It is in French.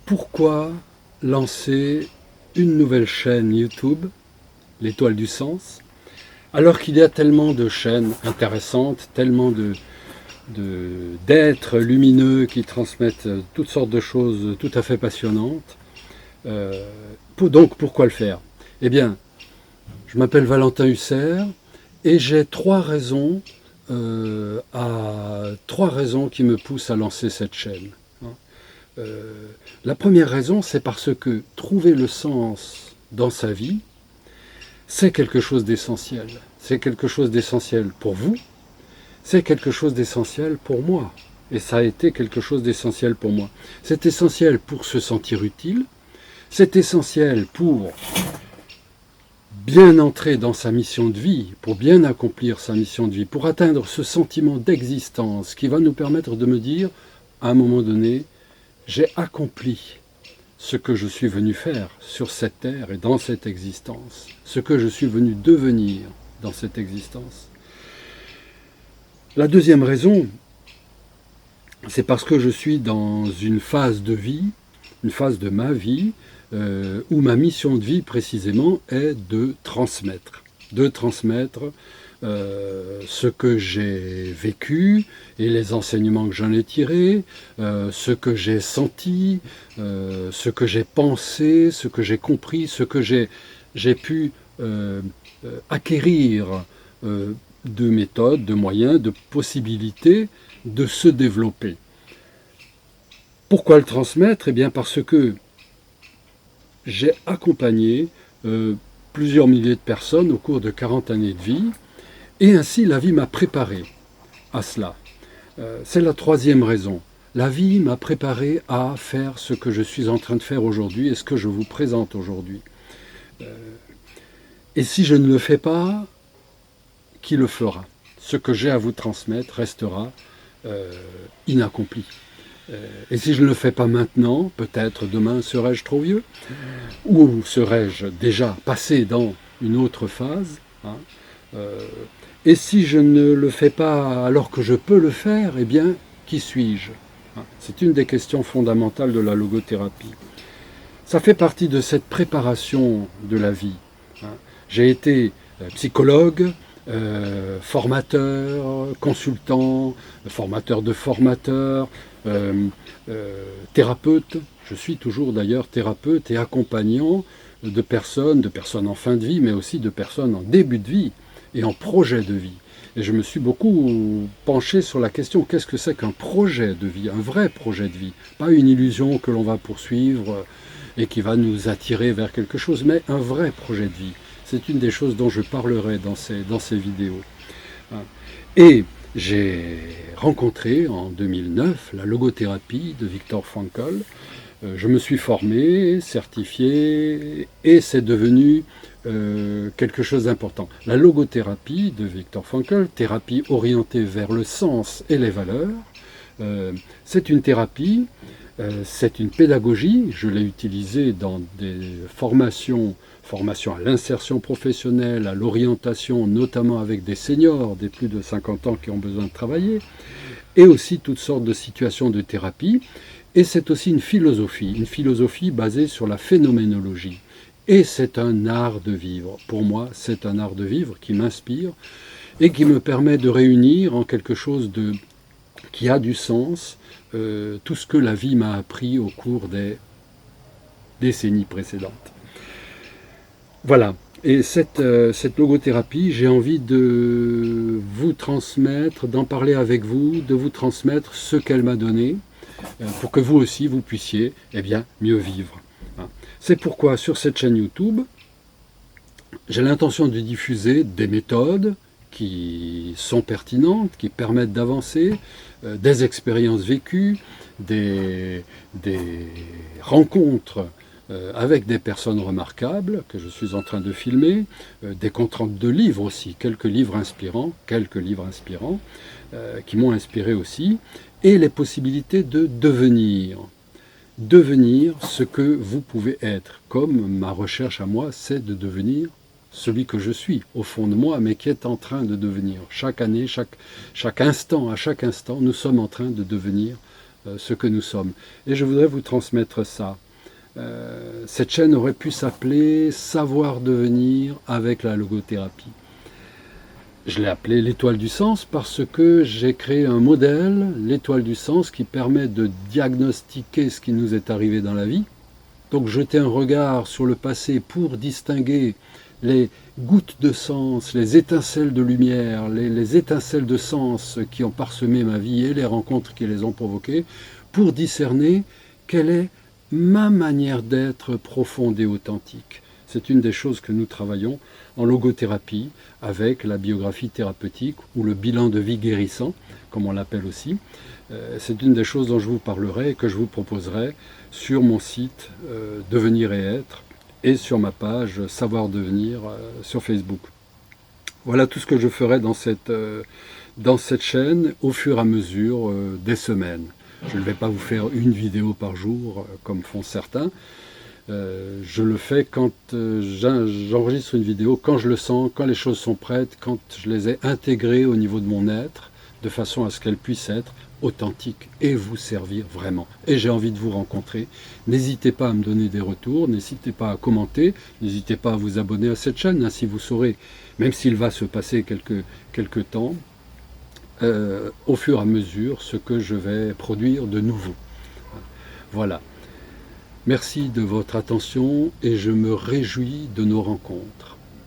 Pourquoi lancer une nouvelle chaîne YouTube, l'Étoile du Sens, alors qu'il y a tellement de chaînes intéressantes, tellement d'êtres lumineux qui transmettent toutes sortes de choses tout à fait passionnantes. Donc pourquoi le faire? Eh bien, je m'appelle Valentin Husser et j'ai trois raisons qui me poussent à lancer cette chaîne. La première raison, c'est parce que trouver le sens dans sa vie, c'est quelque chose d'essentiel. C'est quelque chose d'essentiel pour vous, c'est quelque chose d'essentiel pour moi. Et ça a été quelque chose d'essentiel pour moi. C'est essentiel pour se sentir utile, c'est essentiel pour bien entrer dans sa mission de vie, pour bien accomplir sa mission de vie, pour atteindre ce sentiment d'existence qui va nous permettre de me dire, à un moment donné, j'ai accompli ce que je suis venu faire sur cette terre et dans cette existence, ce que je suis venu devenir dans cette existence. La deuxième raison, c'est parce que je suis dans une phase de vie, une phase de ma vie, où ma mission de vie précisément est de transmettre. Ce que j'ai vécu et les enseignements que j'en ai tirés, ce que j'ai senti, ce que j'ai pensé, ce que j'ai compris, ce que j'ai pu acquérir de méthodes, de moyens, de possibilités de se développer. Pourquoi le transmettre? Eh bien parce que j'ai accompagné plusieurs milliers de personnes au cours de 40 années de vie, et ainsi la vie m'a préparé à cela. C'est la troisième raison. La vie m'a préparé à faire ce que je suis en train de faire aujourd'hui et ce que je vous présente aujourd'hui. Et si je ne le fais pas, qui le fera? Ce que j'ai à vous transmettre restera inaccompli. Et si je ne le fais pas maintenant, peut-être demain serai-je trop vieux, ou serai-je déjà passé dans une autre phase, hein, et si je ne le fais pas alors que je peux le faire, eh bien, qui suis-je? C'est une des questions fondamentales de la logothérapie. Ça fait partie de cette préparation de la vie. J'ai été psychologue, formateur, consultant, formateur de formateurs, thérapeute. Je suis toujours d'ailleurs thérapeute et accompagnant de personnes en fin de vie, mais aussi de personnes en début de vie et en projet de vie. Et je me suis beaucoup penché sur la question, qu'est-ce que c'est qu'un projet de vie, un vrai projet de vie, pas une illusion que l'on va poursuivre et qui va nous attirer vers quelque chose, mais un vrai projet de vie. C'est une des choses dont je parlerai dans ces vidéos. Et j'ai rencontré en 2009 la logothérapie de Viktor Frankl. Je me suis formé, certifié, et c'est devenu quelque chose d'important. La logothérapie de Viktor Frankl, thérapie orientée vers le sens et les valeurs, c'est une thérapie, c'est une pédagogie. Je l'ai utilisée dans des formations à l'insertion professionnelle, à l'orientation, notamment avec des seniors, des plus de 50 ans qui ont besoin de travailler, et aussi toutes sortes de situations de thérapie. Et c'est aussi une philosophie basée sur la phénoménologie. Et c'est un art de vivre. Pour moi, c'est un art de vivre qui m'inspire et qui me permet de réunir en quelque chose qui a du sens tout ce que la vie m'a appris au cours des décennies précédentes. Voilà. Et cette logothérapie, j'ai envie de vous transmettre, d'en parler avec vous, de vous transmettre ce qu'elle m'a donné, pour que vous aussi, vous puissiez mieux vivre. C'est pourquoi, sur cette chaîne YouTube, j'ai l'intention de diffuser des méthodes qui sont pertinentes, qui permettent d'avancer, des expériences vécues, des rencontres avec des personnes remarquables que je suis en train de filmer, des comptes rendus de livres aussi, quelques livres inspirants qui m'ont inspiré aussi, et les possibilités de devenir ce que vous pouvez être, comme ma recherche à moi, c'est de devenir celui que je suis, au fond de moi, mais qui est en train de devenir. Chaque année, chaque instant, à chaque instant, nous sommes en train de devenir ce que nous sommes. Et je voudrais vous transmettre ça. Cette chaîne aurait pu s'appeler Savoir devenir avec la logothérapie. Je l'ai appelé l'étoile du sens parce que j'ai créé un modèle, l'étoile du sens, qui permet de diagnostiquer ce qui nous est arrivé dans la vie. Donc jeter un regard sur le passé pour distinguer les gouttes de sens, les étincelles de lumière, les étincelles de sens qui ont parsemé ma vie et les rencontres qui les ont provoquées, pour discerner quelle est ma manière d'être profonde et authentique. C'est une des choses que nous travaillons en logothérapie avec la biographie thérapeutique ou le bilan de vie guérissant, comme on l'appelle aussi. C'est une des choses dont je vous parlerai et que je vous proposerai sur mon site Devenir et être et sur ma page Savoir devenir sur Facebook. Voilà tout ce que je ferai dans cette chaîne au fur et à mesure des semaines. Je ne vais pas vous faire une vidéo par jour comme font certains. Je le fais quand j'enregistre une vidéo, quand je le sens, quand les choses sont prêtes, quand je les ai intégrées au niveau de mon être, de façon à ce qu'elles puissent être authentiques et vous servir vraiment. Et j'ai envie de vous rencontrer. N'hésitez pas à me donner des retours, n'hésitez pas à commenter, n'hésitez pas à vous abonner à cette chaîne, ainsi vous saurez, même s'il va se passer quelques temps, au fur et à mesure, ce que je vais produire de nouveau. Voilà. Merci de votre attention et je me réjouis de nos rencontres.